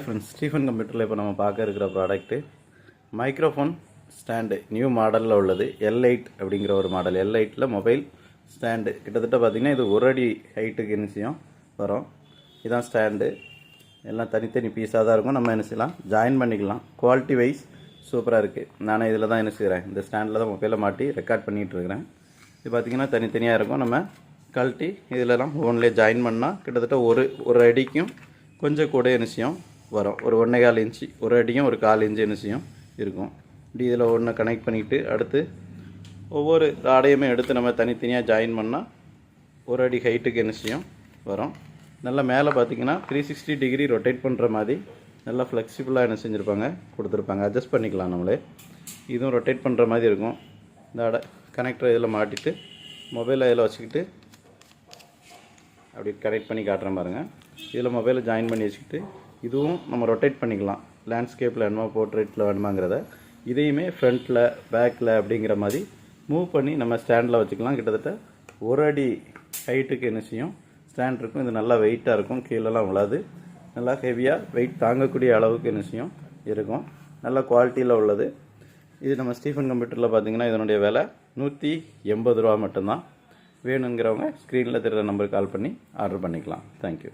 Friends, Stephen கம்ப்யூட்டரில் இப்போ நம்ம பார்க்க இருக்கிற ப்ராடக்ட்டு மைக்ரோஃபோன் ஸ்டாண்டு நியூ மாடலில் உள்ளது. L8 அப்படிங்கிற ஒரு மாடல். L8ல் மொபைல் ஸ்டாண்டு கிட்டத்தட்ட பார்த்திங்கன்னா இது ஒரு அடி ஹைட்டுக்கு நிச்சயம் வரும். இதுதான் ஸ்டாண்டு. எல்லாம் தனித்தனி பீஸாக தான் இருக்கும். நம்ம என்ன செய்யலாம், ஜாயின் பண்ணிக்கலாம். குவாலிட்டி வைஸ் சூப்பராக இருக்குது. நானே இதில் தான் என்ன செய்கிறேன், இந்த ஸ்டாண்டில் தான் மொபைலை மாட்டி ரெக்கார்ட் பண்ணிகிட்டு இருக்கிறேன். இது பார்த்திங்கன்னா தனித்தனியாக இருக்கும். நம்ம கழட்டி இதிலலாம் ஃபோன்லேயே ஜாயின் பண்ணால் கிட்டத்தட்ட ஒரு அடிக்கும் கொஞ்சம் கூட நிச்சயம் வரும். ஒரு 1.25 இன்ச்சு, ஒரு அடியும் ஒரு 1/4 இன்ச்சு நிச்சயம் இருக்கும். இப்படி இதில் ஒன்று கனெக்ட் பண்ணிவிட்டு அடுத்து ஒவ்வொரு ஆடையுமே எடுத்து நம்ம தனித்தனியாக ஜாயின் பண்ணால் ஒரு அடி ஹைட்டுக்கு நிச்சயம் வரும். நல்லா மேலே பார்த்திங்கன்னா 360 டிகிரி ரொட்டேட் பண்ணுற மாதிரி நல்லா ஃப்ளெக்சிபிளாக என்ன செஞ்சுருப்பாங்க, கொடுத்துருப்பாங்க. அட்ஜஸ்ட் பண்ணிக்கலாம் நம்மளே. இதுவும் ரொட்டேட் பண்ணுற மாதிரி இருக்கும். இந்த கனெக்டர் இதில் மாட்டிட்டு மொபைலை இதில் வச்சுக்கிட்டு அப்படி கனெக்ட் பண்ணி காட்டுறேன் பாருங்கள். இதில் மொபைலை ஜாயின் பண்ணி வச்சுக்கிட்டு இதுவும் நம்ம ரொட்டேட் பண்ணிக்கலாம். லேண்ட்ஸ்கேப்பில் வேணுமா, போர்ட்ரேட்டில் வேணுமாங்கிறத இதையுமே ஃப்ரண்ட்டில் பேக்கில் அப்படிங்கிற மாதிரி மூவ் பண்ணி நம்ம ஸ்டாண்டில் வச்சுக்கலாம். கிட்டத்தட்ட ஒரு அடி ஹைட்டுக்கு என்ன செய்யும் ஸ்டாண்ட் இருக்கும். இது நல்லா வெயிட்டாக இருக்கும், கீழெல்லாம் விழாது. நல்லா ஹெவியாக வெயிட் தாங்கக்கூடிய அளவுக்கு என்ன செய்யும் இருக்கும். நல்ல குவாலிட்டியில் உள்ளது. இது நம்ம ஸ்டீஃபன் கம்ப்யூட்டரில் பார்த்திங்கன்னா இதனுடைய விலை 180 ரூபா மட்டும்தான். வேணுங்கிறவங்க ஸ்க்ரீனில் தெரிகிற நம்பருக்கு கால் பண்ணி ஆர்டர் பண்ணிக்கலாம். தேங்க்யூ.